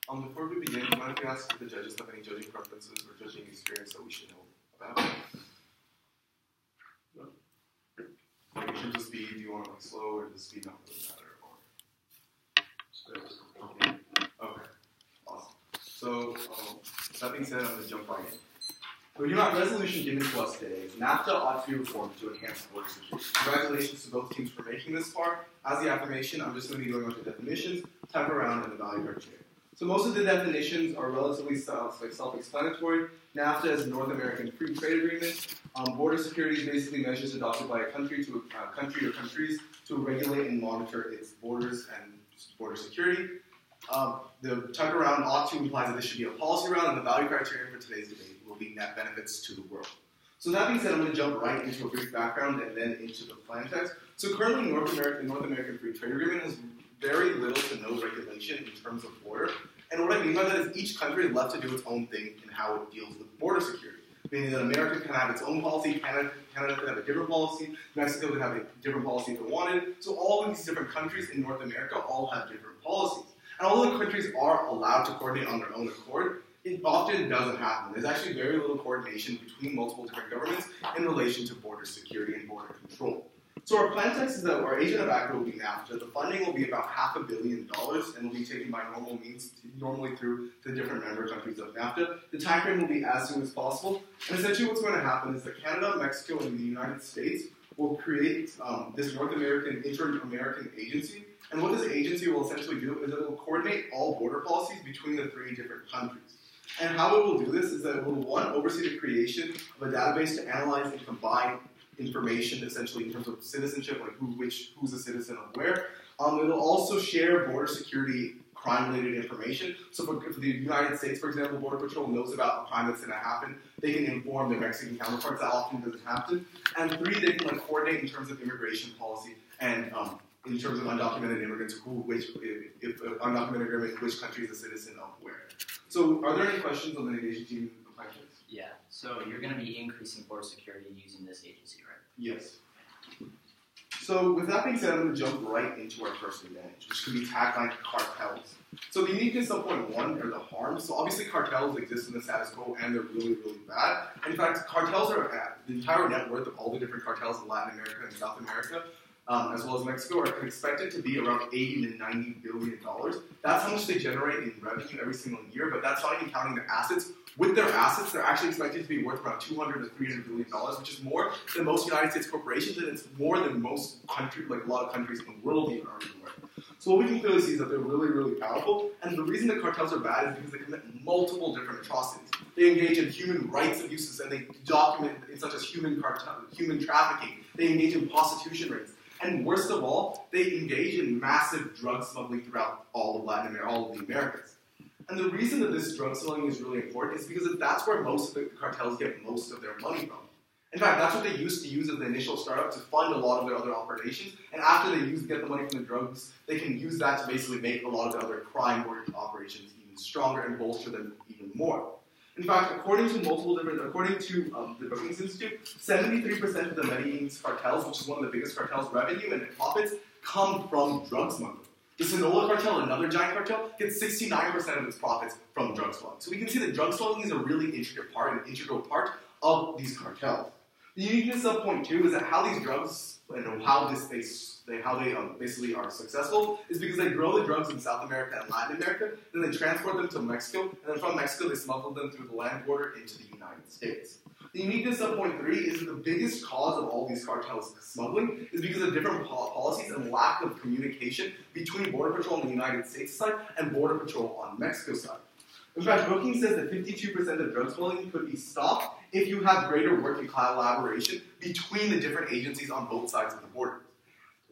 Before we begin, I might ask if the judges have any judging preferences or judging experience that we should know about. No? Like in terms of speed, do you want to like slow or does speed not really matter? Okay, awesome. So, that being said, I'm going to jump right in. The resolution given to us today is NAFTA ought to be reformed to enhance border security. Congratulations to both teams for making this far. As the affirmation, I'm just going to be going on to definitions, type around, and the value criteria. So most of the definitions are relatively self-explanatory. NAFTA is a North American Free Trade Agreement. Border security is basically measures adopted by a country or countries to regulate and monitor its borders and border security. The type around ought to implies that this should be a policy round, and the value criteria for today's debate will be net benefits to the world. So that being said, I'm going to jump right into a brief background and then into the plan text. So currently, the North American Free Trade Agreement has very little to no regulation in terms of border. And what I mean by that is each country is left to do its own thing in how it deals with border security. Meaning that America can have its own policy, Canada can have a different policy, Mexico can have a different policy if it wanted. So all of these different countries in North America all have different policies. And although the countries are allowed to coordinate on their own accord, it often doesn't happen. There's actually very little coordination between multiple different governments in relation to border security and border control. So our plan text is that our agent of ACTA will be NAFTA. The funding will be about $500 million and will be taken by normal means, normally through the different member countries of NAFTA. The time frame will be as soon as possible. And essentially what's going to happen is that Canada, Mexico, and the United States will create this North American Inter-American agency. And what this agency will essentially do is it will coordinate all border policies between the three different countries. And how it will do this is that it will, one, oversee the creation of a database to analyze and combine information, essentially in terms of citizenship, like who's a citizen of where. It'll also share border security crime-related information. So for the United States, for example, Border Patrol knows about a crime that's going to happen. They can inform their Mexican counterparts. That often doesn't happen. And three, they can coordinate in terms of immigration policy and in terms of undocumented immigrants, if undocumented immigrant, which country is a citizen of where. So are there any questions on the agency? Yeah, so you're going to be increasing border security using this agency, right? Yes. So with that being said, I'm going to jump right into our first advantage, which can be tagline cartels. So the uniqueness of point one are the harms. So obviously cartels exist in the status quo and they're really, really bad. In fact, cartels are the entire net worth of all the different cartels in Latin America and South America, as well as Mexico, are expected to be around $80 to $90 billion. That's how much they generate in revenue every single year, but that's not even counting their assets. With their assets, they're actually expected to be worth around $200 to $300 billion, which is more than most United States corporations, and it's more than most countries, like a lot of countries in the world even are even worth. So what we can clearly see is that they're really, really powerful, and the reason that cartels are bad is because they commit multiple different atrocities. They engage in human rights abuses, and they document such as human trafficking. They engage in prostitution rings. And worst of all, they engage in massive drug smuggling throughout all of Latin America, all of the Americas. And the reason that this drug smuggling is really important is because that's where most of the cartels get most of their money from. In fact, that's what they used to use as the initial startup to fund a lot of their other operations. And after they get the money from the drugs, they can use that to basically make a lot of the other crime-oriented operations even stronger and bolster them even more. In fact, according to the Brookings Institute, 73% of the Medellin's cartels, which is one of the biggest cartels' revenue and profits, come from drug smuggling. The Sinaloa cartel, another giant cartel, gets 69% of its profits from drug smuggling. So we can see that drug smuggling is a really integral part of these cartels. The uniqueness of point two is that how these drugs and how they basically are successful is because they grow the drugs in South America and Latin America, then they transport them to Mexico, and then from Mexico they smuggle them through the land border into the United States. The uniqueness of point three is that the biggest cause of all these cartels smuggling is because of different policies and lack of communication between Border Patrol on the United States side and Border Patrol on Mexico's side. In fact, Brookings says that 52% of drug smuggling could be stopped if you have greater work and collaboration between the different agencies on both sides of the border.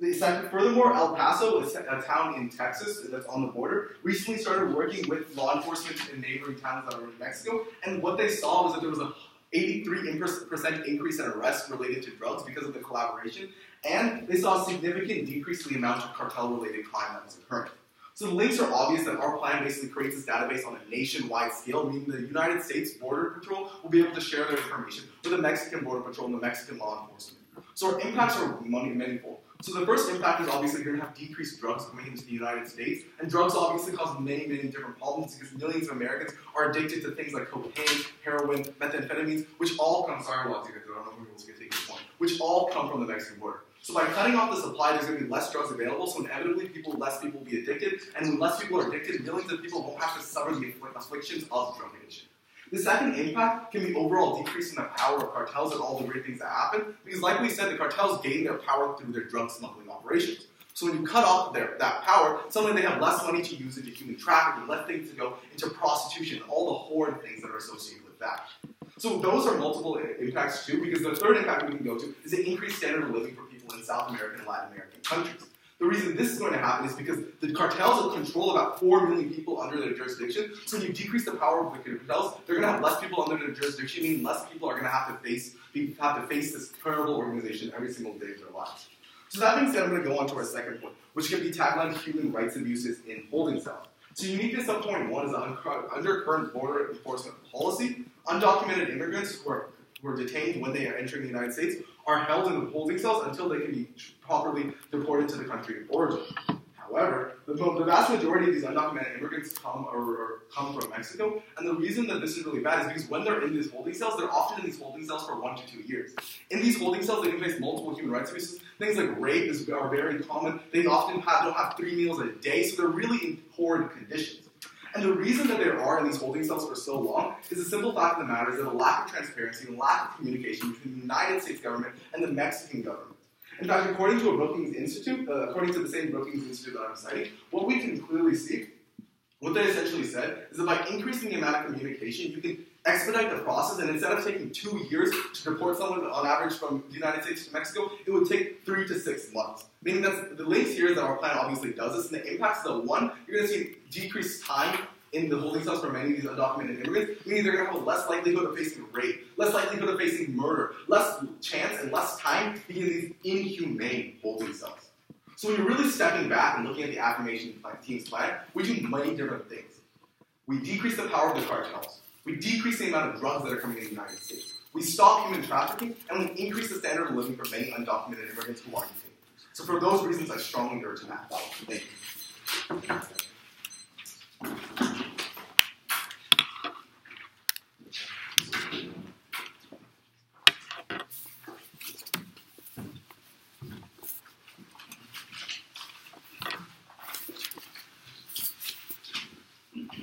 Furthermore, El Paso, a town in Texas that's on the border, recently started working with law enforcement in neighboring towns that are in Mexico, and what they saw was that there was a 83% increase in arrests related to drugs because of the collaboration, and they saw a significant decrease in the amount of cartel-related crime that was occurring. So the links are obvious that our plan basically creates this database on a nationwide scale, meaning the United States Border Patrol will be able to share their information with the Mexican Border Patrol and the Mexican law enforcement. So our impacts are manifold. So the first impact is obviously you're going to have decreased drugs coming into the United States, and drugs obviously cause many, many different problems because millions of Americans are addicted to things like cocaine, heroin, methamphetamines, which all come, sorry, I don't know who else can take this point, which all come from the Mexican border. So by cutting off the supply, there's going to be less drugs available, so inevitably less people will be addicted, and when less people are addicted, millions of people won't have to suffer the afflictions of drug addiction. The second impact can be overall decrease in the power of cartels and all the great things that happen, because like we said, the cartels gain their power through their drug smuggling operations. So when you cut off that power, suddenly they have less money to use into human trafficking, less things to go into prostitution, all the horrid things that are associated with that. So those are multiple impacts too, because the third impact we can go to is the increased standard of living for people in South American and Latin American countries. The reason this is going to happen is because the cartels control about 4 million people under their jurisdiction. So when you decrease the power of the cartels, they're going to have less people under their jurisdiction, meaning less people are going to have to face this terrible organization every single day of their lives. So that being said, I'm going to go on to our second point, which can be taglined human rights abuses in holding cells. So unique to subpoint 1 is that under current border enforcement policy, undocumented immigrants who are detained when they are entering the United States are held in holding cells until they can be properly deported to the country of origin. However, the vast majority of these undocumented immigrants come from Mexico, and the reason that this is really bad is because when they're in these holding cells, they're often in these holding cells for 1 to 2 years. In these holding cells, they can face multiple human rights abuses. Things like rape are very common. They often don't have 3 meals a day, so they're really in horrid conditions. And the reason that they are in these holding cells for so long is the simple fact of the matter is that a lack of transparency and lack of communication between the United States government and the Mexican government. In fact, according to the same Brookings Institute that I'm citing, what we can clearly see, what they essentially said, is that by increasing the amount of communication, you can expedite the process, and instead of taking 2 years to deport someone on average from the United States to Mexico, it would take 3 to 6 months. Meaning that the links here is that our plan obviously does this, and the impacts of one, you're going to see decreased time in the holding cells for many of these undocumented immigrants, meaning they're going to have a less likelihood of facing rape, less likelihood of facing murder, less chance and less time being in these inhumane holding cells. So when you're really stepping back and looking at the Affirmation team's plan, we do many different things. We decrease the power of the cartels. We decrease the amount of drugs that are coming in the United States. We stop human trafficking, and we increase the standard of living for many undocumented immigrants who are detained. So for those reasons, I strongly urge NAFTA. Thank you.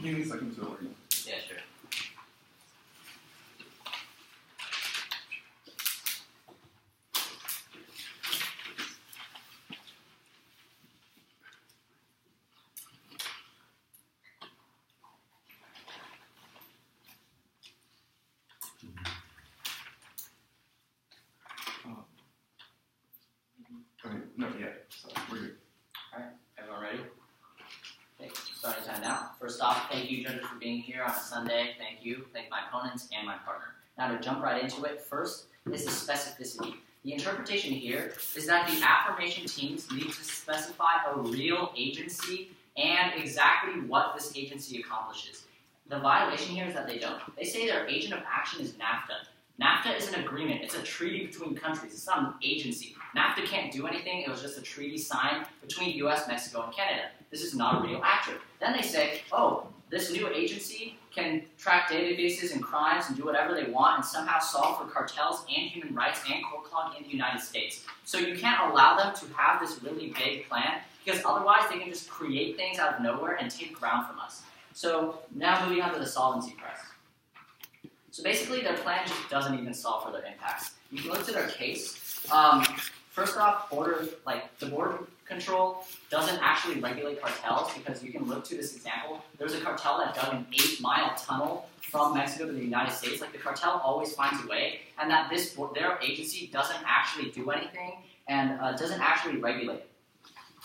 Give me a second to order. Yeah, sure. No, yeah, so we're good. Alright, everyone ready? Okay, starting time now. First off, thank you judges for being here on a Sunday. Thank you. Thank my opponents and my partner. Now to jump right into it, first is the specificity. The interpretation here is that the affirmation teams need to specify a real agency and exactly what this agency accomplishes. The violation here is that they don't. They say their agent of action is NAFTA. NAFTA is an agreement. It's a treaty between countries. It's not an agency. NAFTA can't do anything. It was just a treaty signed between US, Mexico, and Canada. This is not a real actor. Then they say, oh, this new agency can track databases and crimes and do whatever they want and somehow solve for cartels and human rights and court clog in the United States. So you can't allow them to have this really big plan because otherwise they can just create things out of nowhere and take ground from us. So now moving on to the solvency press. So basically their plan just doesn't even solve for their impacts. You can look to their case. First off, the border control doesn't actually regulate cartels because you can look to this example. There's a cartel that dug an 8-mile tunnel from Mexico to the United States. Like the cartel always finds a way, and that their agency doesn't actually do anything. and doesn't actually regulate.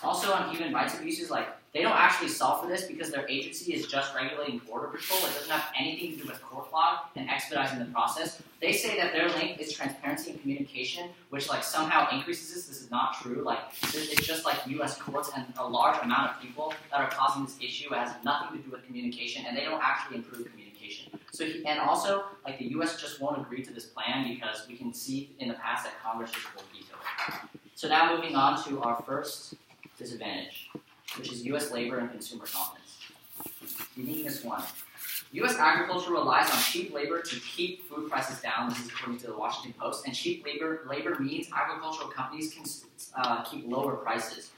Also on human rights abuses, they don't actually solve for this because their agency is just regulating border patrol. It doesn't have anything to do with court log and expediting the process. They say that their link is transparency and communication, which somehow increases this. This is not true. It's just U.S. courts and a large amount of people that are causing this issue. It has nothing to do with communication, and they don't actually improve communication. And also, the U.S. just won't agree to this plan because we can see in the past that Congress just will veto it. So now moving on to our first disadvantage, which is U.S. labor and consumer confidence. Uniqueness 1. U.S. agriculture relies on cheap labor to keep food prices down. This is according to the Washington Post. And cheap labor means agricultural companies can keep lower prices.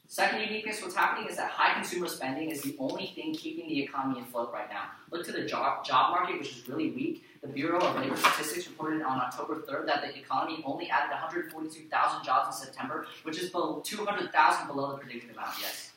Second uniqueness, what's happening is that high consumer spending is the only thing keeping the economy afloat right now. Look to the job market, which is really weak. The Bureau of Labor Statistics reported on October 3rd that the economy only added 142,000 jobs in September, which is 200,000 below the predicted amount, yes.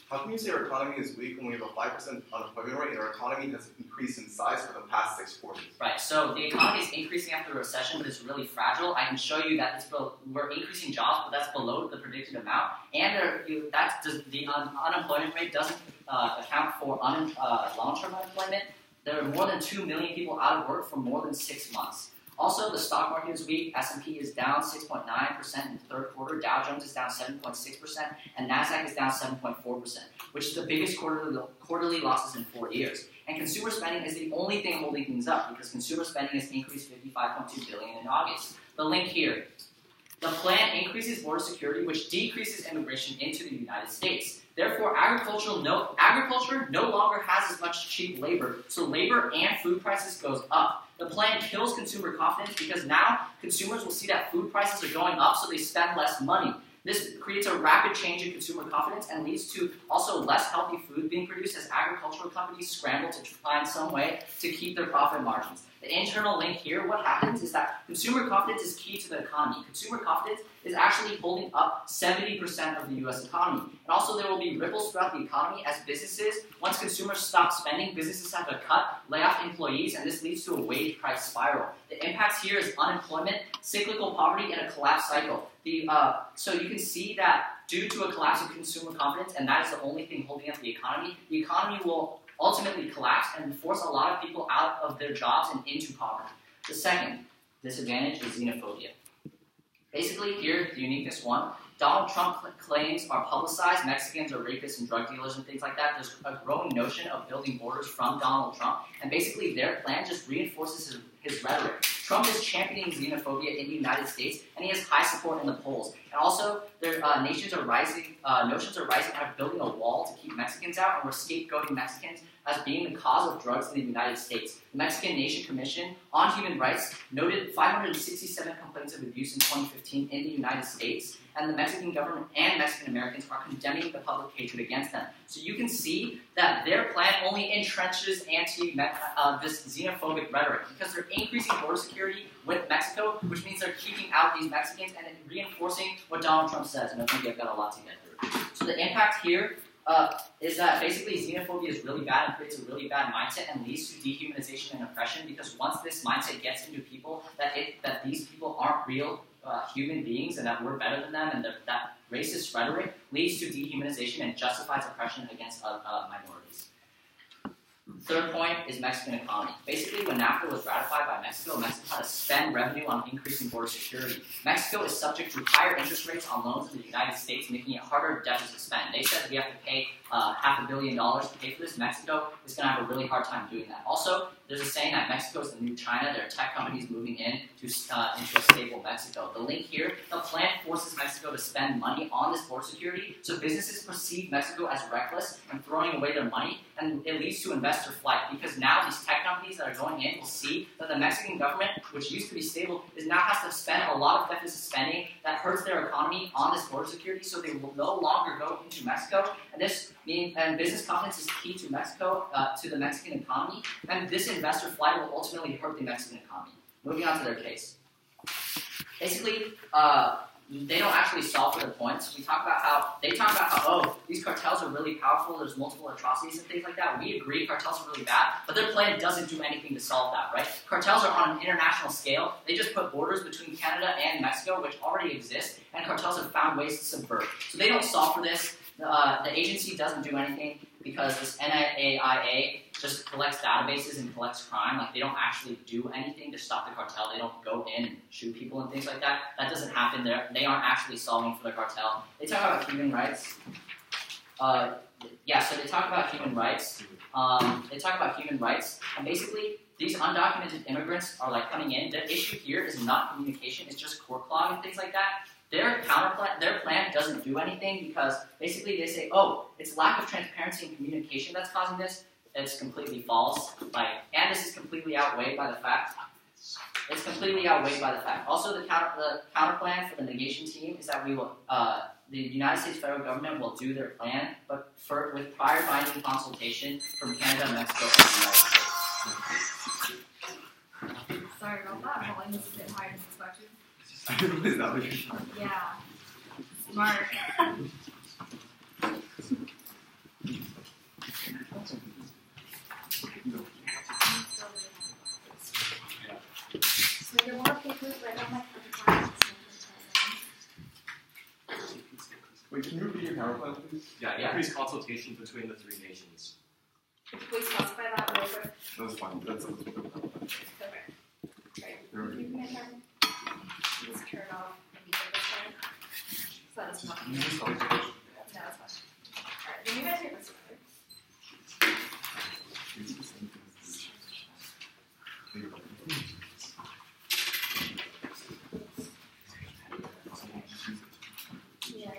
How can you say our economy is weak when we have a 5% unemployment rate and our economy has increased in size for the past 6 quarters? Right, so the economy is increasing after the recession, but it's really fragile. I can show you that we're increasing jobs, but that's below the predicted amount. And the unemployment rate doesn't account for long-term unemployment. There are more than 2 million people out of work for more than 6 months. Also, the stock market is weak. S&P is down 6.9% in the third quarter. Dow Jones is down 7.6%, and NASDAQ is down 7.4%, which is the biggest quarterly losses in 4 years. And consumer spending is the only thing holding things up because consumer spending has increased $55.2 billion in August. The link here. The plan increases border security, which decreases immigration into the United States. Therefore, agriculture no longer has as much cheap labor, so labor and food prices goes up. The plan kills consumer confidence because now consumers will see that food prices are going up, so they spend less money. This creates a rapid change in consumer confidence and leads to also less healthy food being produced as agricultural companies scramble to find some way to keep their profit margins. The internal link here, what happens is that consumer confidence is key to the economy. Consumer confidence is actually holding up 70% of the U.S. economy. And also there will be ripples throughout the economy as once consumers stop spending, businesses have to cut, lay off employees, and this leads to a wage price spiral. The impacts here is unemployment, cyclical poverty, and a collapse cycle. So you can see that due to a collapse of consumer confidence, and that is the only thing holding up the economy will ultimately collapse and force a lot of people out of their jobs and into poverty. The second disadvantage is xenophobia. Basically, here, the uniqueness 1, Donald Trump claims are publicized, Mexicans are rapists and drug dealers and things like that. There's a growing notion of building borders from Donald Trump, and basically their plan just reinforces his rhetoric. Trump is championing xenophobia in the United States, and he has high support in the polls. And also, notions are rising out of building a wall to keep Mexicans out, and we're scapegoating Mexicans as being the cause of drugs in the United States. The Mexican Nation Commission on Human Rights noted 567 complaints of abuse in 2015 in the United States, and the Mexican government and Mexican Americans are condemning the public hatred against them. So you can see that their plan only entrenches this xenophobic rhetoric because they're increasing border security with Mexico, which means they're keeping out these Mexicans and reinforcing what Donald Trump says. And I think I've got a lot to get through. So the impact here is that basically xenophobia is really bad and creates a really bad mindset and leads to dehumanization and oppression because once this mindset gets into people that these people aren't real human beings and that we're better than them and that racist rhetoric leads to dehumanization and justifies oppression against minorities. Third point is Mexican economy. Basically, when NAFTA was ratified by Mexico had to spend revenue on increasing border security. Mexico is subject to higher interest rates on loans in the United States, making it harder deficit to spend. They said that we have to pay $500 million to pay for this. Mexico is going to have a really hard time doing that. Also, there's a saying that Mexico is the new China. There are tech companies moving into a stable Mexico. The link here, the plan forces Mexico to spend money on this border security, so businesses perceive Mexico as reckless and throwing away their money, and it leads to investor flight because now these tech companies that are going in will see that the Mexican government, which used to be stable, now has to spend a lot of deficit spending that hurts their economy on this border security, so they will no longer go into Mexico, and business confidence is key to Mexico, to the Mexican economy, and this investor flight will ultimately hurt the Mexican economy. Moving on to their case. Basically, they don't actually solve for the points. They talk about how, these cartels are really powerful, there's multiple atrocities and things like that. We agree cartels are really bad, but their plan doesn't do anything to solve that, right? Cartels are on an international scale. They just put borders between Canada and Mexico, which already exist, and cartels have found ways to subvert. So they don't solve for this. The agency doesn't do anything because this NAIA just collects databases and collects crime. Like, they don't actually do anything to stop the cartel. They don't go in and shoot people and things like that. That doesn't happen there. They aren't actually solving for the cartel. They talk about human rights. So they talk about human rights. And basically, these undocumented immigrants are like coming in. The issue here is not communication. It's just court clog and things like that. Their plan doesn't do anything because basically they say, it's lack of transparency and communication that's causing this. It's completely false. And this is completely outweighed by the fact. Also, the counter plan for the negation team is that the United States federal government will do their plan, but with prior binding consultation from Canada, Mexico, and the United States. Sorry about that. I'm only missing it higher than expected. Is that what you're talking about? Yeah. Smart. So there were papers right on my counterpart. Wait, can you repeat your PowerPoint, please? Yeah, increased consultation between the three nations. Please specify that real quick. That's fine. That's a Okay. Great. There we go. You can turn. Just turn off and be this way. So that it's not. You just always No, that's fine. Alright, then you guys take this together. Yeah.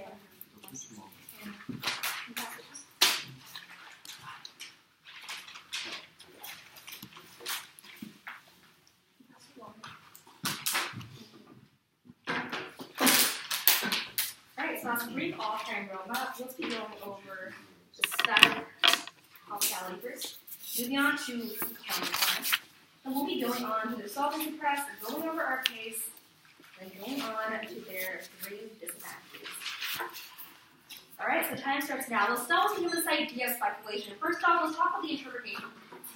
Alright, so as a brief all-time roadmap, let's be going over the static hospitality first. Moving on to county plan. And we'll be going on to the solvency press, going over our case, and going on to their 3 disadvantages. Alright, so time starts now. Let's start with this idea of speculation. First off, let's talk about the interpretation.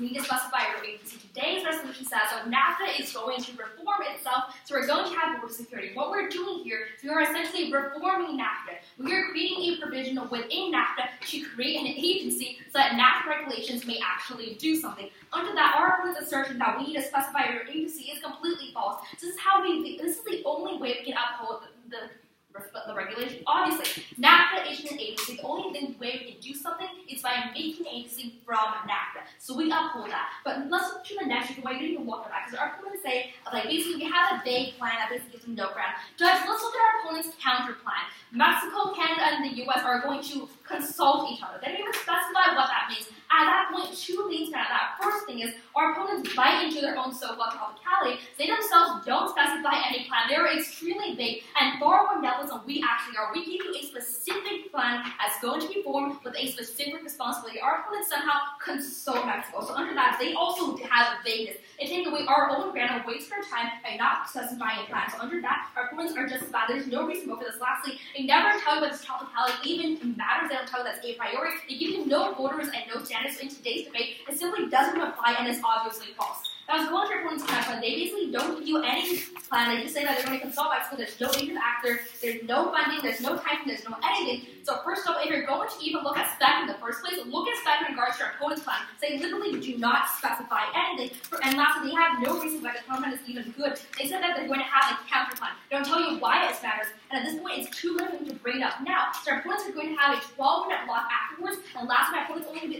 We need to specify our agency. Today's resolution says that NAFTA is going to reform itself, so we're going to have border security. What we're doing here is we are essentially reforming NAFTA. We are creating a provision within NAFTA to create an agency so that NAFTA regulations may actually do something. Under that, our opponent's assertion that we need to specify our agency is completely false. This is the only way we can uphold the regulation. Obviously, NAFTA isn't an agency. The only way we can do something is by making an agency from NAFTA. So we uphold that. But let's look to the next reason why you don't even look at that. Because our opponents say, basically, we have a vague plan that basically gives them no ground. Judge, let's look at our opponent's counter plan. Mexico, Canada, and the U.S. are going to consult each other. They don't even specify what that means. At that point, 2 things matter. That first thing is, our opponents bite into their own so-called tropicality. They themselves don't specify any plan. They're extremely vague and far more nebulous than we actually are. We give you a specific plan as going to be formed with a specific responsibility. Our opponents somehow consult Mexico. So under that, they also have vagueness. They take away our own ground and waste our time by not specifying a plan. So under that, our opponents are just bad. There's no reason to go for this. Lastly, they never tell you what this tropicality even matters. They don't tell you that's a priori. They give you no borders and no standards. In today's debate, it simply doesn't apply and is obviously false. Now, as going to your opponent's plan, they basically don't give you any plan. They just say that they're going to consult Mexico. There's no agent actor. There's no funding. There's no timing. There's no anything. So first off, if you're going to even look at spec in the first place, look at spec in regards to your opponent's plan. They literally do not specify anything. And lastly, they have no reason why the counter plan is even good. They said that they're going to have a counter plan. They don't tell you why it matters. And at this point, it's too late to bring it up now. So our opponents are going to have a 12-minute block afterwards. And lastly, my opponent's going to be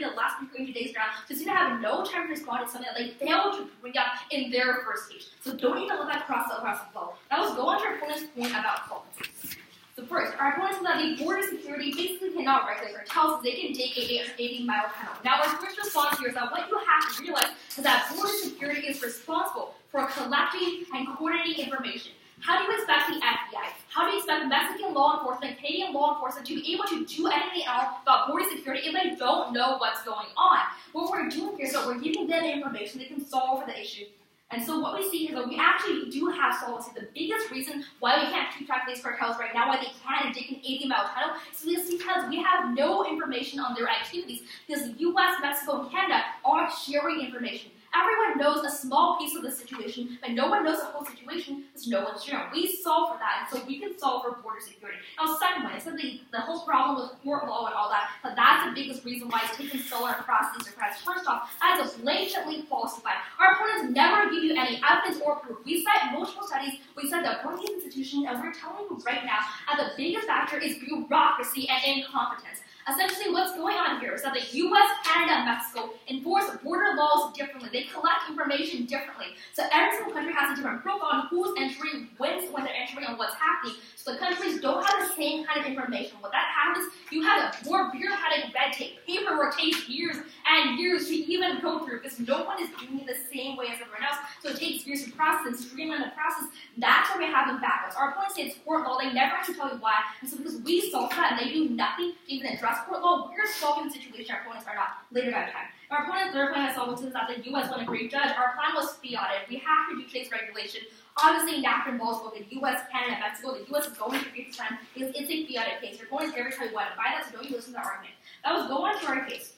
the last speaker in today's round. So it's going to have no time to respond to something that they failed to bring up in their first speech. So don't even let that cross the flow. Now let's go on to our opponent's point about solvency. So first, our opponents know that the border security basically cannot regulate cartels, so they can take a 80-mile penalty. Now our first response here is that what you have to realize is that border security is responsible for collecting and coordinating information. How do you expect the FBI, how do you expect Mexican law enforcement, Canadian law enforcement to be able to do anything else about border security if they don't know what's going on? What we're doing here is that we're giving them information they can solve for the issue. And so what we see is that we actually do have solvency. The biggest reason why we can't keep track of these cartels right now, why they can and dig an 80-mile tunnel, is because we have no information on their activities. Because the U.S., Mexico, and Canada aren't sharing information. Everyone knows a small piece of the situation, but no one knows the whole situation because no one's sharing. We solve for that, and so we can solve for border security. Now, second one, it's the whole problem with court law and all that, but that's the biggest reason why it's taken so long to cross these requests. First off, that is blatantly falsified. Our opponents never give you any evidence or proof. We cite multiple studies, we cite the Brookings Institution, and we're telling you right now that the biggest factor is bureaucracy and incompetence. Essentially, what's going on here is that the U.S., Canada, and Mexico enforce border laws differently. They collect information differently. So every single country has a different profile on who's entering, when they're entering, and what's happening. So the countries don't have the same kind of information. When that happens, you have a more bureaucratic red tape. Paperwork takes years and years to even go through because no one is doing it the same way as everyone else. So it takes years to process and streamline the process. That's where we have them backwards. Our opponents say it's court law. They never have to tell you why. And so because we solve that and they do nothing to even address court law, we're solving the situation. Our opponents are not. Later that time. Our opponent's third plan is solving is that the U.S. won a great judge. Our plan was fiated. We have to do case regulation. Obviously, NAFTA involves both the U.S., Canada, and Mexico. The U.S. is going to create this time because it's a fiated case. Your opponents every time you want to buy that, so don't you listen to the argument. Now let's go on to our case.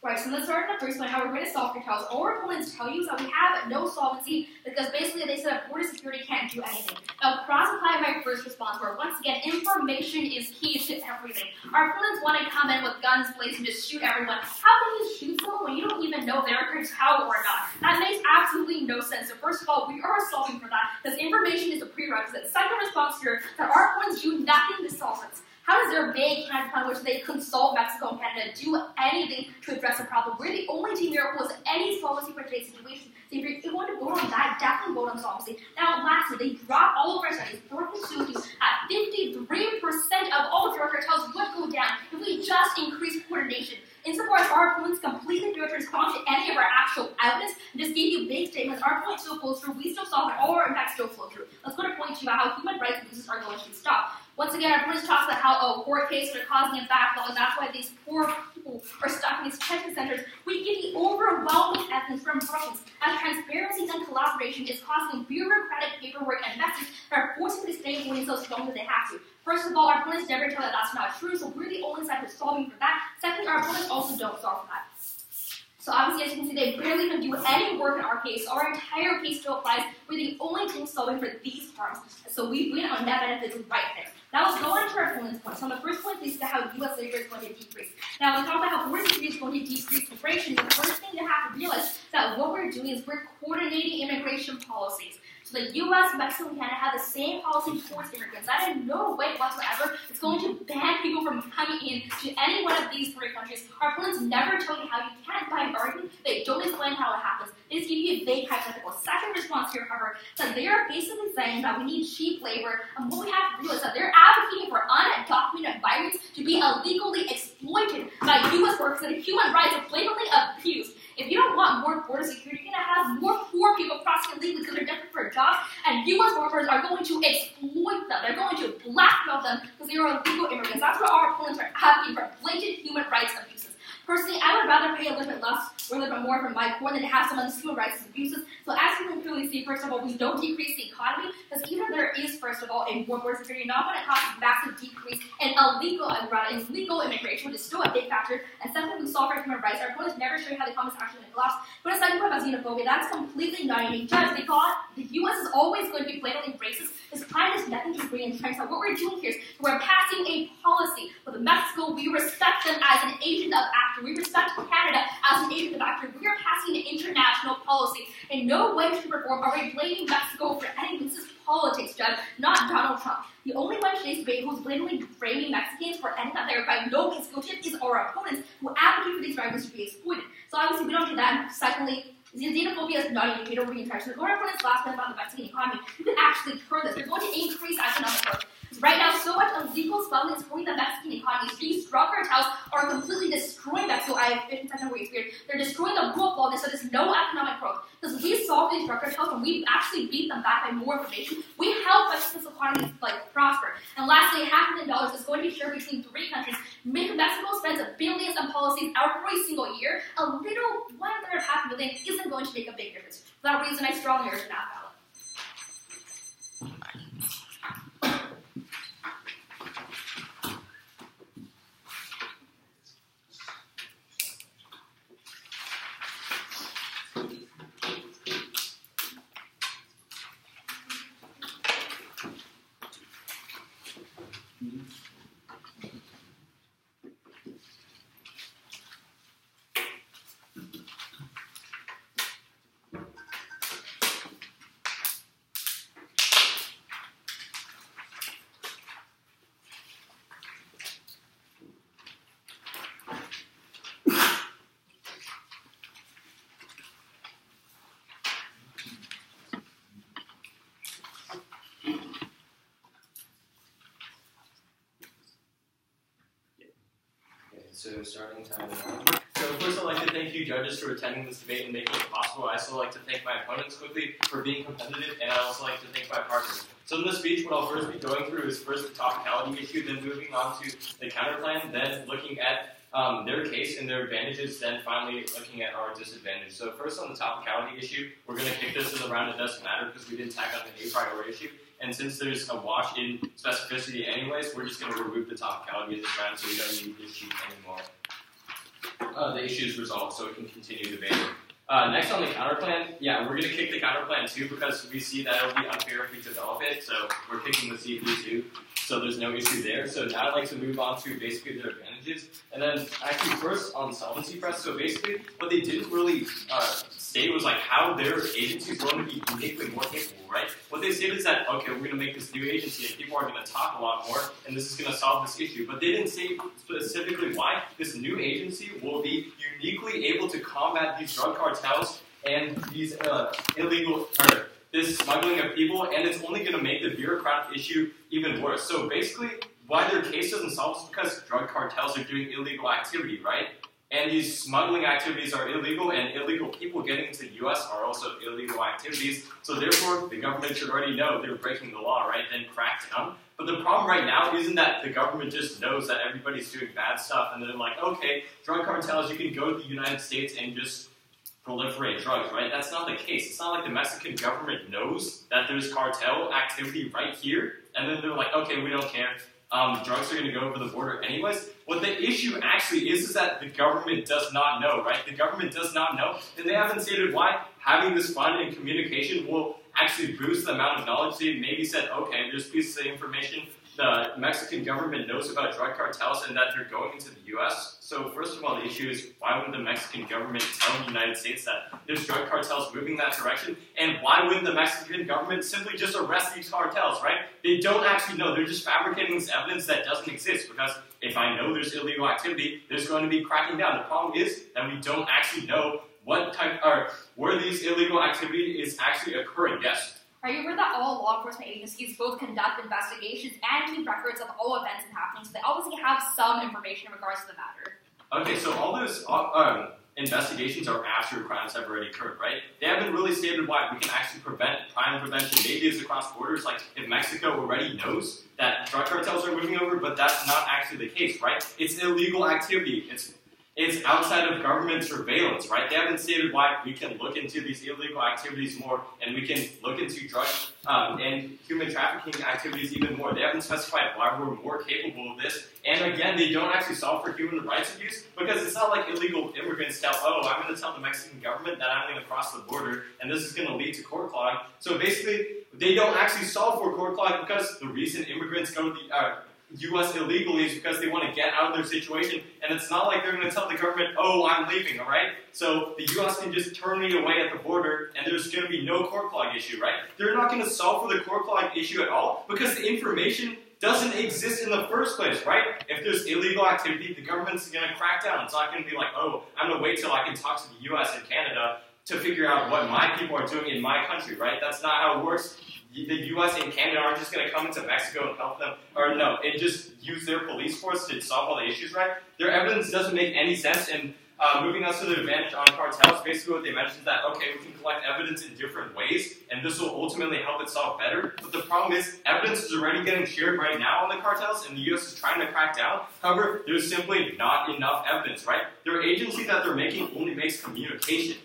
Right, so let's start with the first one, how we're going to solve cartels. All our opponents tell you is that we have no solvency because basically they said that border security can't do anything. Now, cross-apply my first response where, once again, information is key to everything. Our opponents want to come in with guns blazing and just shoot everyone. How can you shoot someone when you don't even know they're a cartel or not? That makes absolutely no sense. So first of all, we are solving for that because information is a prerequisite. Second response here, that our opponents do nothing to solve it. How does their vague kind of plan, which they consult Mexico and Canada, do anything to address the problem? We're the only team here who has any solvency for today's situation. So if you want to vote on that, definitely vote on solvency. Now, lastly, they drop all of our studies. Brookings Institute at 53% of all drug cartels would go down if we just increase coordination. Insofar as our opponents completely failed to respond to any of our actual evidence and just gave you vague statements, our point still flows through, we still solve it, all our impacts still flow through. Let's go to point 2 about how human rights abuses are going to be stopped. Once again, our opponents talk about how court cases are causing a backlog, and that's why these poor people are stuck in these detention centers. We give the overwhelming evidence from Brookings as transparency and collaboration is causing bureaucratic paperwork and methods that are forcing these state employees so strong that they have to. First of all, our opponents never tell that that's not true, so we're the only side who's solving for that. Second, our opponents also don't solve for that. So obviously, as you can see, they barely even do any work in our case. Our entire case still applies. We're the only team solving for these harms. So we win on net benefits right there. Now let's go on to our opponent's point. So on the first point, we see how U.S. labor is going to decrease. Now we talk about how border security is going to decrease immigration. The first thing you have to realize is that what we're doing is we're coordinating immigration policies. So the U.S., Mexico, and Canada have the same policy towards immigrants. That in no way whatsoever is going to ban people from coming in to any one of these three countries. Our opponents never tell you how you can't buy an argument. They don't explain how it happens. They just give you a vague hypothetical. Second response here, however, is that they are basically saying that we need cheap labor, and what we have to do is that they're advocating for undocumented migrants to be illegally exploited by U.S. workers and human rights are blatantly abused. If you don't want more border security, you're going to have more poor people crossing illegally because they're desperate for a job, and U.S. workers are going to exploit them. They're going to blackmail them because they are illegal immigrants. That's what our opponents are advocating for, blatant human rights abuses. Personally, I would rather pay a little bit less or a little bit more for my court than to have some of these human rights abuses. So as you can clearly see, first of all, we don't decrease the economy because even if there is, first of all, a more border security, not going to cause a massive decrease in illegal immigration, which is still a big factor. And secondly, we solve for human rights. Our opponents never show you how the economy is actually going to collapse. But a second point about xenophobia, that's completely not unique. Judge, they thought the U.S. is always going to be blatantly racist. This plan is nothing to re-entrench. So what we're doing here is we're passing a policy. With Mexico, we respect them as an agent of actor. We respect Canada as an agent of actor. We are passing an international policy. In no way to perform are we blaming Mexico for anything. This is politics, Judge, not Donald Trump. The only one today's debate who's blatantly framing Mexicans for anything that they're by no means guilty of is our opponents who advocate for these drivers to be exploited. So obviously we don't do that. Secondly, xenophobia is not a re-entrench. So our opponent's last point about the Mexican economy, you can actually turn this. They're going to increase economic growth. Right now, so much illegal smuggling is hurting the Mexican economy. These drug cartels are completely destroying Mexico. I have 15 seconds wait period. They're destroying the rule of law, so there's no economic growth. Because we solve these drug cartels and we actually beat them back by more information. We help Mexico's economy prosper. And lastly, $500 million is going to be shared between three countries. Mexico spends billions on policies every single year. A little $1.5 million isn't going to make a big difference. For that reason, I strongly urge an app ballot. So starting time now. So first I'd like to thank you judges for attending this debate and making it possible. I also like to thank my opponents quickly for being competitive, and I'd also like to thank my partners. So in this speech, what I'll first be going through is first the topicality issue, then moving on to the counterplan, then looking at their case and their advantages, then finally looking at our disadvantage. So first on the topicality issue, we're going to kick this in the round. It doesn't matter because we didn't tack on the a priori issue. And since there's a wash in specificity anyways, we're just going to remove the topicality in this round so we don't need this sheet anymore. The issue is resolved, so we can continue debating. Next on the counterplan, yeah, we're going to kick the counterplan too because we see that it'll be unfair if we develop it, so we're kicking the CP too, so there's no issue there. So now I'd like to move on to basically their advantages, and then actually first on solvency press, so basically what they didn't really state was like how their agency is going to be uniquely more capable, right? What they said is that, okay, we're going to make this new agency and people are going to talk a lot more and this is going to solve this issue, but they didn't say specifically why this new agency will be uniquely able to combat these drug cartels and these this smuggling of people, and it's only going to make the bureaucratic issue even worse. So basically, why their case doesn't solve is because drug cartels are doing illegal activity, right? And these smuggling activities are illegal, and illegal people getting into the U.S. are also illegal activities. So therefore, the government should already know they're breaking the law, right? Then crack down. But the problem right now isn't that the government just knows that everybody's doing bad stuff, and they're like, okay, drug cartels, you can go to the United States and just proliferate drugs, right? That's not the case. It's not like the Mexican government knows that there's cartel activity right here, and then they're like, okay, we don't care. Drugs are going to go over the border anyways. What the issue actually is that the government does not know, right? The government does not know, and they haven't stated why having this fund and communication will actually boost the amount of knowledge. They maybe said, okay, there's pieces of information the Mexican government knows about drug cartels and that they're going into the U.S. So first of all, the issue is why would the Mexican government tell the United States that there's drug cartels moving that direction? And why wouldn't the Mexican government simply just arrest these cartels, right? They don't actually know. They're just fabricating this evidence that doesn't exist because if I know there's illegal activity, there's going to be cracking down. The problem is that we don't actually know what type or where these illegal activity is actually occurring. Yes. Are you aware that all law enforcement agencies both conduct investigations and keep records of all events and happenings? So they obviously have some information in regards to the matter. Okay, so all those investigations are after crimes have already occurred, right? They haven't really stated why we can actually prevent crime prevention. Maybe it's across borders, like if Mexico already knows that drug cartels are moving over, but that's not actually the case, right? It's illegal activity. It's outside of government surveillance, right? They haven't stated why we can look into these illegal activities more and we can look into drug and human trafficking activities even more. They haven't specified why we're more capable of this. And again, they don't actually solve for human rights abuse because it's not like illegal immigrants tell, oh, I'm going to tell the Mexican government that I'm going to cross the border and this is going to lead to court clog. So basically, they don't actually solve for court clog because the reason immigrants go to the U.S. illegally is because they want to get out of their situation, and it's not like they're going to tell the government, oh, I'm leaving, all right? So the U.S. can just turn me away at the border, and there's going to be no court clog issue, right? They're not going to solve for the court clog issue at all because the information doesn't exist in the first place, right? If there's illegal activity, the government's going to crack down. It's not going to be like, oh, I'm going to wait till I can talk to the U.S. and Canada to figure out what my people are doing in my country, right? That's not how it works. The U.S. and Canada aren't just going to come into Mexico and help them, or no, and just use their police force to solve all the issues, right? Their evidence doesn't make any sense, and moving us to the advantage on cartels, basically what they mentioned is that, okay, we can collect evidence in different ways, and this will ultimately help it solve better, but the problem is, evidence is already getting shared right now on the cartels, and the U.S. is trying to crack down. However, there's simply not enough evidence, right? Their agency that they're making only makes communication.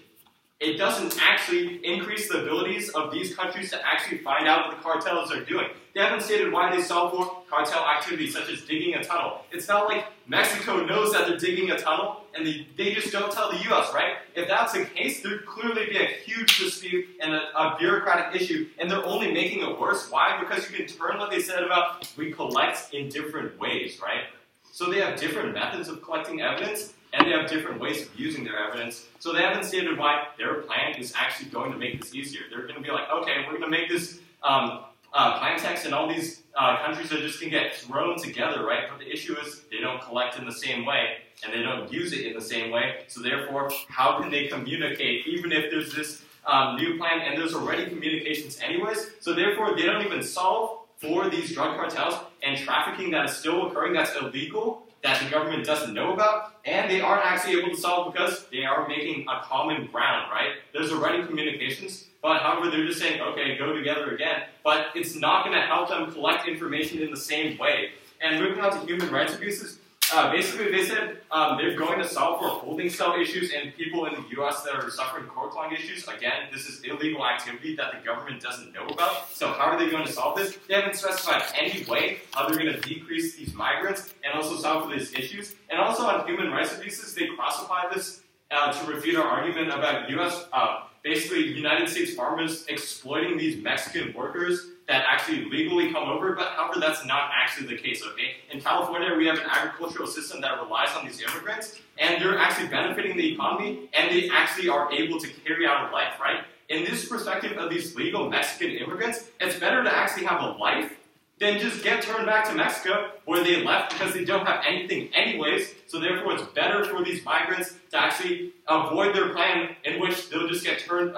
it doesn't actually increase the abilities of these countries to actually find out what the cartels are doing. They haven't stated why they solve for cartel activities such as digging a tunnel. It's not like Mexico knows that they're digging a tunnel and they just don't tell the U.S., right? If that's the case, there'd clearly be a huge dispute and a bureaucratic issue, and they're only making it worse. Why? Because you can turn what they said about we collect in different ways, right? So they have different methods of collecting evidence, and they have different ways of using their evidence. So they haven't stated why their plan is actually going to make this easier. They're going to be like, okay, we're going to make this plan text, and all these countries are just going to get thrown together, right? But the issue is they don't collect in the same way, and they don't use it in the same way. So therefore, how can they communicate, even if there's this new plan, and there's already communications anyways? So therefore, they don't even solve for these drug cartels and trafficking that is still occurring, that's illegal, that the government doesn't know about, and they aren't actually able to solve because they are making a common ground, right? There's already communications, but however, they're just saying, okay, go together again, but it's not going to help them collect information in the same way. And moving on to human rights abuses, basically they said they're going to solve for holding cell issues and people in the U.S. that are suffering court-long issues. Again, this is illegal activity that the government doesn't know about. So how are they going to solve this? They haven't specified any way how they're going to decrease these migrants and also solve for these issues. And also on human rights abuses, they classify this to refute our argument about U.S. Basically United States farmers exploiting these Mexican workers that actually legally come over, but however, that's not actually the case, okay? In California, we have an agricultural system that relies on these immigrants, and they're actually benefiting the economy, and they actually are able to carry out a life, right? In this perspective of these legal Mexican immigrants, it's better to actually have a life than just get turned back to Mexico, where they left because they don't have anything anyways, so therefore it's better for these migrants to actually avoid their plan in which they'll just get turned,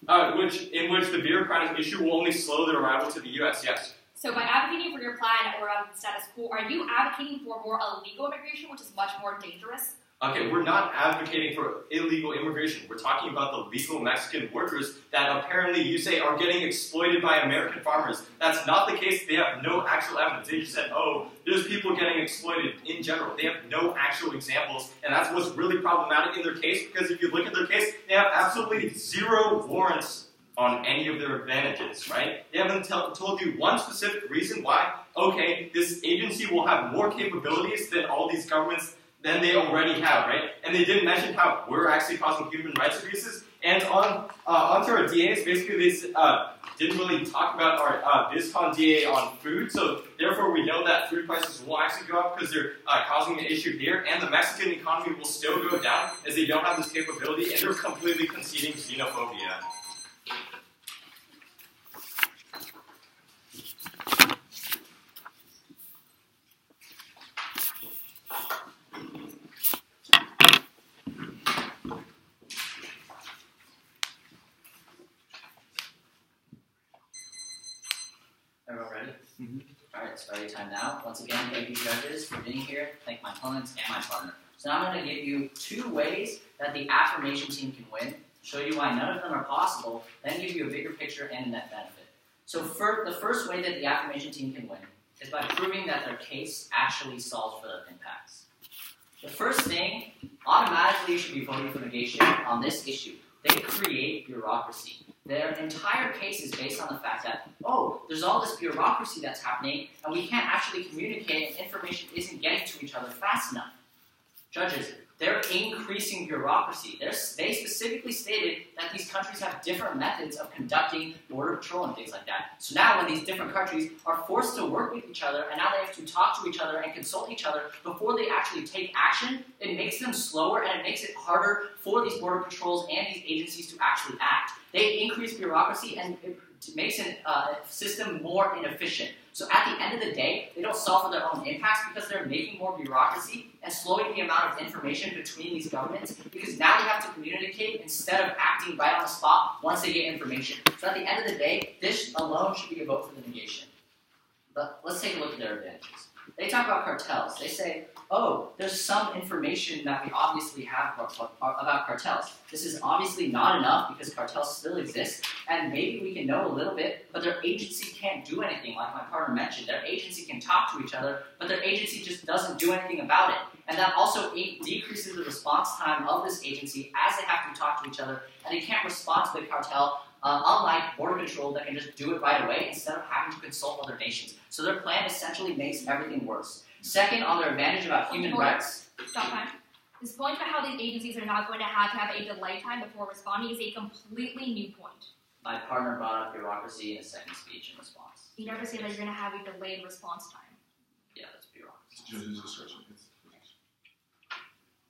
in which the bureaucratic issue will only slow their arrival to the U.S., yes. So by advocating for your plan or status quo, are you advocating for more illegal immigration, which is much more dangerous? Okay, we're not advocating for illegal immigration. We're talking about the legal Mexican workers that apparently you say are getting exploited by American farmers. That's not the case. They have no actual evidence. They just said, oh, there's people getting exploited in general. They have no actual examples, and that's what's really problematic in their case, because if you look at their case, they have absolutely zero warrants on any of their advantages, right? They haven't told you one specific reason why, okay, this agency will have more capabilities than all these governments than they already have, right? And they didn't mention how we're actually causing human rights abuses. And onto our DAs, basically they didn't really talk about our BizCon DA on food, so therefore we know that food prices will actually go up because they're causing an issue here, and the Mexican economy will still go down as they don't have this capability, and they're completely conceding xenophobia. Everyone ready? Mm-hmm. All right, study time now. Once again, thank you judges for being here. Thank my opponents and my partner. So now I'm going to give you 2 ways that the affirmation team can win, show you why none of them are possible, then give you a bigger picture and a net benefit. So the first way that the affirmation team can win is by proving that their case actually solves for their impacts. The first thing, automatically you should be voting for negation on this issue. They create bureaucracy. Their entire case is based on the fact that, oh, there's all this bureaucracy that's happening, and we can't actually communicate, and information isn't getting to each other fast enough. Judges, they're increasing bureaucracy. They specifically stated that these countries have different methods of conducting border patrol and things like that. So now when these different countries are forced to work with each other, and now they have to talk to each other and consult each other before they actually take action, it makes them slower, and it makes it harder for these border patrols and these agencies to actually act. They increase bureaucracy, and it makes a system more inefficient. So at the end of the day, they don't solve for their own impacts because they're making more bureaucracy and slowing the amount of information between these governments, because now they have to communicate instead of acting right on the spot once they get information. So at the end of the day, this alone should be a vote for the negation. But let's take a look at their advantages. They talk about cartels. They say, oh, there's some information that we obviously have about cartels. This is obviously not enough because cartels still exist, and maybe we can know a little bit, but their agency can't do anything, like my partner mentioned. Their agency can talk to each other, but their agency just doesn't do anything about it. And that also decreases the response time of this agency as they have to talk to each other, and they can't respond to the cartel, unlike border control that can just do it right away instead of having to consult other nations. So their plan essentially makes everything worse. Second, on their advantage about human rights. Stop time. This point about how these agencies are not going to have a delay time before responding is a completely new point. My partner brought up bureaucracy in a second speech in response. You never say that you're going to have a delayed response time. Yeah, that's bureaucracy. Judge's discretion.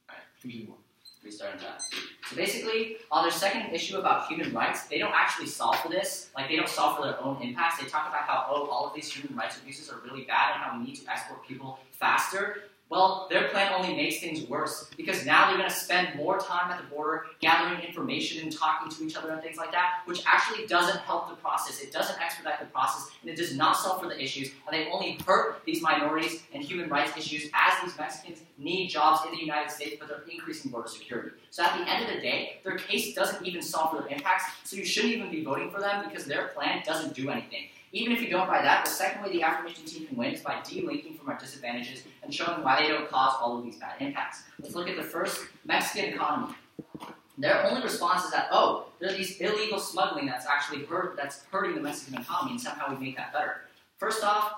Alright. Continue on. Restarting that. So basically, on their second issue about human rights, they don't actually solve for this. Like, they don't solve for their own impacts. They talk about how, oh, all of these human rights abuses are really bad and how we need to export people faster. Well, their plan only makes things worse because now they're going to spend more time at the border gathering information and talking to each other and things like that, which actually doesn't help the process. It doesn't expedite the process, and it does not solve for the issues, and they only hurt these minorities and human rights issues as these Mexicans need jobs in the United States, but they're increasing border security. So at the end of the day, their case doesn't even solve for their impacts, so you shouldn't even be voting for them because their plan doesn't do anything. Even if you don't buy that, the second way the affirmation team can win is by delinking from our disadvantages and showing why they don't cause all of these bad impacts. Let's look at the first, Mexican economy. Their only response is that, oh, there's these illegal smuggling that's actually hurting the Mexican economy, and somehow we make that better. First off,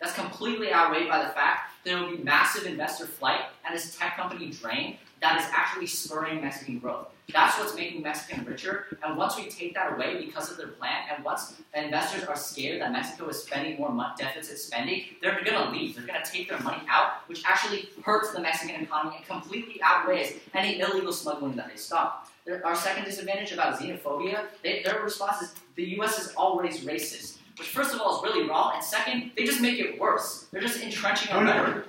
that's completely outweighed by the fact there will be massive investor flight and this tech company drain that is actually spurring Mexican growth. That's what's making Mexican richer, and once we take that away because of their plan, and once investors are scared that Mexico is spending more deficit spending, they're going to leave. They're going to take their money out, which actually hurts the Mexican economy and completely outweighs any illegal smuggling that they stop. Our second disadvantage about xenophobia, their response is the U.S. is always racist, which first of all is really wrong, and second, they just make it worse. They're just entrenching our rhetoric.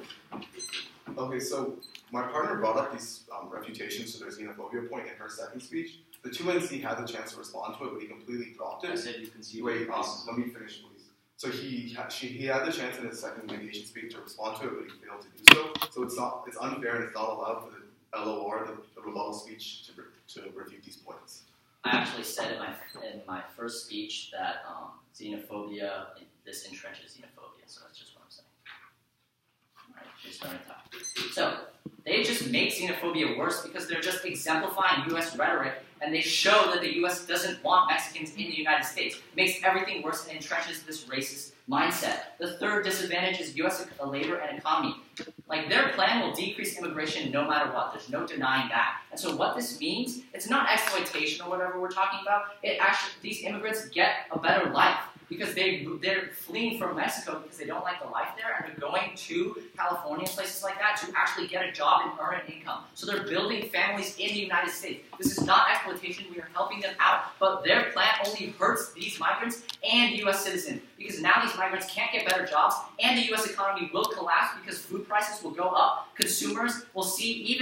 Okay, so my partner brought up these refutations to their xenophobia point in her second speech. The 2NC had the chance to respond to it, but he completely dropped it. I said you can see. Wait, let me finish, please. So he had the chance in his second mitigation speech to respond to it, but he failed to do so. So it's unfair and it's not allowed for the LOR, the rebuttal speech, to refute these points. I actually said in my first speech that xenophobia, this entrenches xenophobia, so that's just what I'm saying. Alright, here's starting time. So, they just make xenophobia worse because they're just exemplifying U.S. rhetoric, and they show that the U.S. doesn't want Mexicans in the United States. It makes everything worse and entrenches this racist mindset. The third disadvantage is U.S. labor and economy. Their plan will decrease immigration no matter what. There's no denying that. And so what this means, it's not exploitation or whatever we're talking about. It actually, these immigrants get a better life because they're fleeing from Mexico because they don't like the life there, and they're going to California and places like that to actually get a job and earn an income. So they're building families in the United States. This is not exploitation. We are helping them out. But their plan only hurts these migrants and U.S. citizens because now these migrants can't get better jobs, and the U.S. economy will collapse because food prices will go up. Consumers will see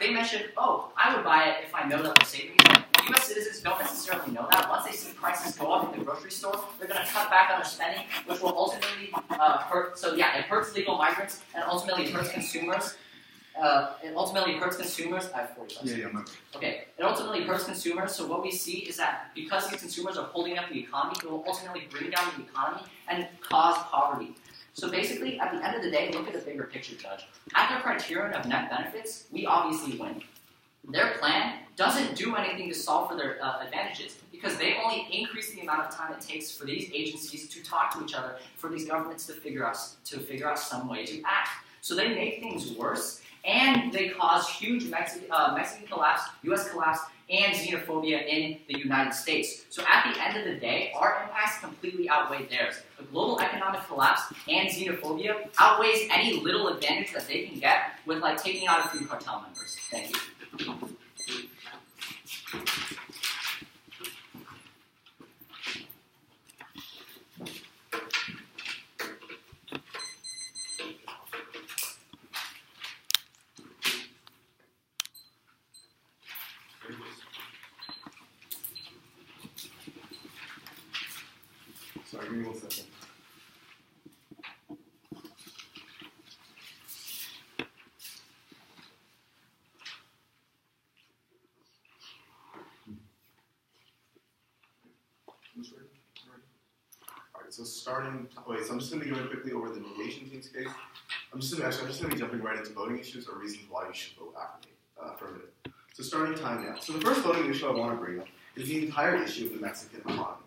they mentioned, oh, I would buy it if I know that we're saving it. U.S. citizens don't necessarily know that. Once they see prices go up in the grocery store, they're going to cut back on their spending, which will ultimately hurt. So yeah, it hurts legal migrants and ultimately hurts consumers. It ultimately hurts consumers. I have 40 seconds. Okay, it ultimately hurts consumers. So what we see is that because these consumers are holding up the economy, it will ultimately bring down the economy and cause poverty. So basically, at the end of the day, look at the bigger picture, Judge. At the criterion of net benefits, we obviously win. Their plan doesn't do anything to solve for their advantages because they only increase the amount of time it takes for these agencies to talk to each other, for these governments to figure out some way to act. So they make things worse, and they cause huge Mexican collapse, U.S. collapse, and xenophobia in the United States. So at the end of the day, our impacts completely outweigh theirs. The global economic collapse and xenophobia outweighs any little advantage that they can get with taking out a few cartel members. Thank you. Sorry, give me 1 second. So I'm just going to be going quickly over the mediation team's case. I'm just going to be jumping right into voting issues or reasons why you should vote affirmative. So starting time now. So the first voting issue I want to bring up is the entire issue of the Mexican economy.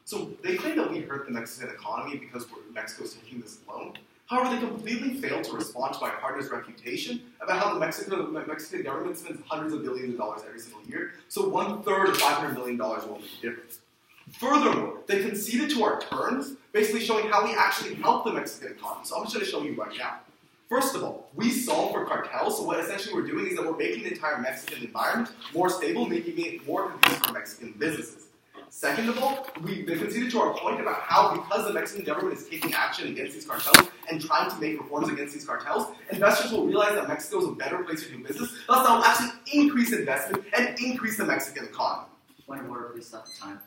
So they claim that we hurt the Mexican economy because Mexico's taking this loan. However, they completely failed to respond to my partner's refutation about how the Mexican government spends hundreds of billions of dollars every single year, so 1/3 of $500 million won't make a difference. Furthermore, they conceded to our terms, basically showing how we actually help the Mexican economy. So I'm just going to show you right now. First of all, we solve for cartels, so what essentially we're doing is that we're making the entire Mexican environment more stable, making it more conducive for Mexican businesses. Second of all, they conceded to our point about how, because the Mexican government is taking action against these cartels and trying to make reforms against these cartels, investors will realize that Mexico is a better place to do business, thus that will actually increase investment and increase the Mexican economy. One word, please stop the time.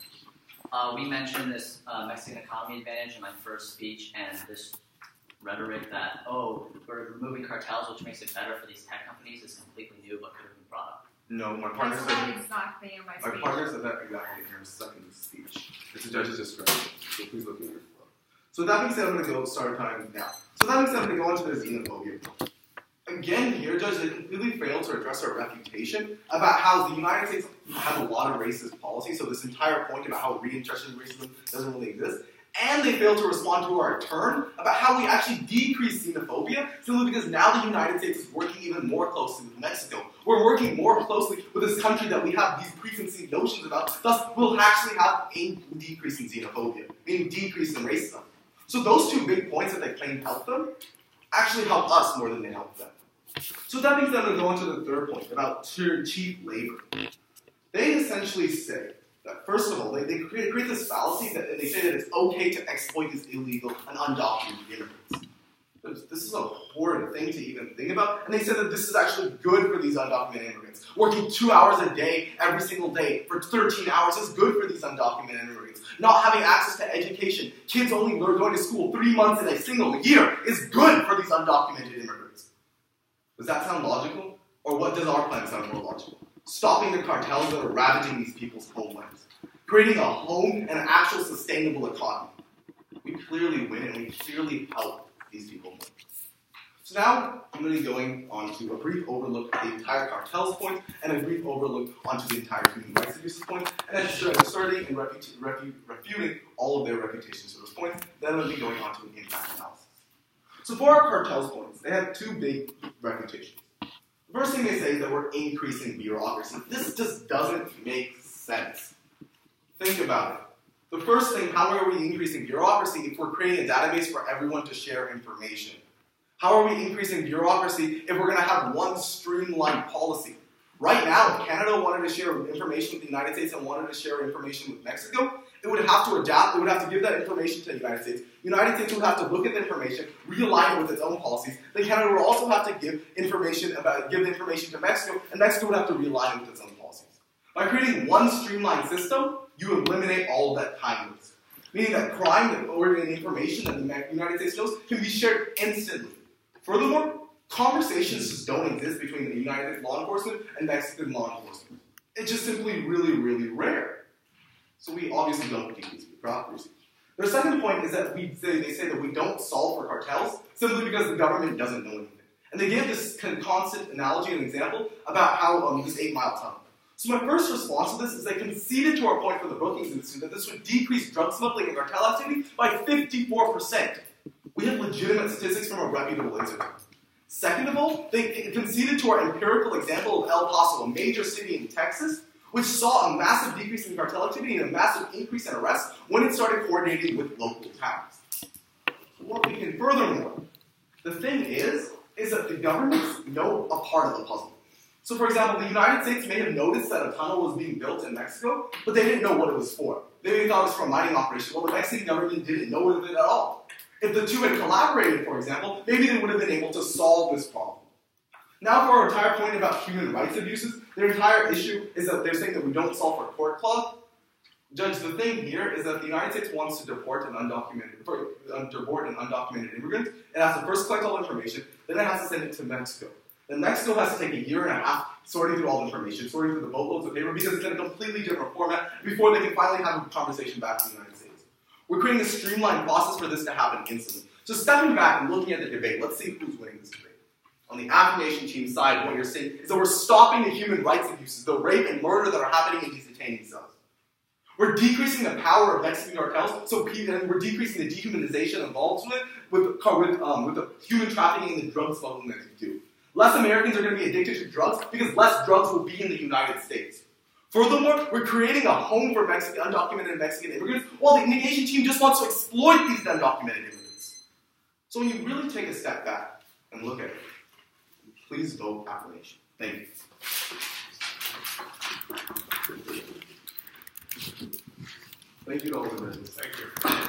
We mentioned this Mexican economy advantage in my first speech, and this rhetoric that, we're removing cartels, which makes it better for these tech companies, is completely new, but could have been brought up. No, my partner That's said not exactly in my my speech. partner said that exactly in her second speech. It's a judge's discretion, so please look at your flow. So that being said, I'm going to go start time now. So that being said, I'm going to go into the xenophobia point. Again, here, Judge, they completely failed to address our refutation about how the United States have a lot of racist policies, so this entire point about how reintroduction racism doesn't really exist. And they failed to respond to our turn about how we actually decrease xenophobia, simply because now the United States is working even more closely with Mexico. We're working more closely with this country that we have these preconceived notions about, thus we'll actually have a decrease in xenophobia, meaning decrease in racism. So those two big points that they claim help them, actually help us more than they help them. So that means that I'm going to go into the third point about cheap labor. They essentially say that, first of all, they create this fallacy that they say that it's okay to exploit these illegal and undocumented immigrants. This is a horrid thing to even think about, and they said that this is actually good for these undocumented immigrants. Working 2 hours a day, every single day, for 13 hours is good for these undocumented immigrants. Not having access to education, kids only going to school 3 months in a single year is good for these undocumented immigrants. Does that sound logical? Or what does our plan sound more logical? Stopping the cartels that are ravaging these people's homelands. Creating a home and an actual sustainable economy. We clearly win and we clearly help these people more. So now I'm going to be going on to a brief overlook at the entire cartels point and a brief overlook onto the entire human rights abuses point, and then starting and refuting all of their reputations to those points. Then I'm going to be going on to an impact analysis. So for our cartels points, they have two big reputations. The first thing they say is that we're increasing bureaucracy. This just doesn't make sense. Think about it. The first thing, how are we increasing bureaucracy if we're creating a database for everyone to share information? How are we increasing bureaucracy if we're going to have one streamlined policy? Right now, if Canada wanted to share information with the United States and wanted to share information with Mexico, it would have to adapt, it would have to give that information to the United States. The United States would have to look at the information, realign it with its own policies. Then Canada would also have to give the information to Mexico, and Mexico would have to realign it with its own policies. By creating one streamlined system, you eliminate all of that time waste. Meaning that crime or information that the United States knows can be shared instantly. Furthermore, conversations just don't exist between the United States law enforcement and Mexican law enforcement. It's just simply really, really rare. So we obviously don't decrease bureaucracy. Their second point is that they say that we don't solve for cartels simply because the government doesn't know anything. And they give this constant analogy and example about how this 8-mile tunnel. So my first response to this is they conceded to our point for the Brookings Institute that this would decrease drug smuggling and cartel activity by 54%. We have legitimate statistics from a reputable institute. Second of all, they conceded to our empirical example of El Paso, a major city in Texas, which saw a massive decrease in cartel activity and a massive increase in arrests when it started coordinating with local towns. Furthermore, the thing is that the governments know a part of the puzzle. So for example, the United States may have noticed that a tunnel was being built in Mexico, but they didn't know what it was for. They maybe thought it was for a mining operation. Well, the Mexican government didn't know it at all. If the two had collaborated, for example, maybe they would have been able to solve this problem. Now for our entire point about human rights abuses, their entire issue is that they're saying that we don't solve for court club. Judge, the thing here is that the United States wants to deport an undocumented immigrant. It has to first collect all the information, then it has to send it to Mexico. Then Mexico has to take a year and a half sorting through all the information, sorting through the boatloads of paper, because it's in a completely different format before they can finally have a conversation back to the United States. We're creating a streamlined process for this to happen instantly. So stepping back and looking at the debate, let's see who's winning this debate. On the affirmation team side, what you're saying is that we're stopping the human rights abuses, the rape and murder that are happening in these detaining cells. We're decreasing the power of Mexican cartels, and we're decreasing the dehumanization involved with the human trafficking and the drug smuggling that they do. Less Americans are going to be addicted to drugs because less drugs will be in the United States. Furthermore, we're creating a home for undocumented Mexican immigrants, while the negation team just wants to exploit these undocumented immigrants. So when you really take a step back and look at it, please vote affirmation. Thank you. Thank you to all the members. Thank you.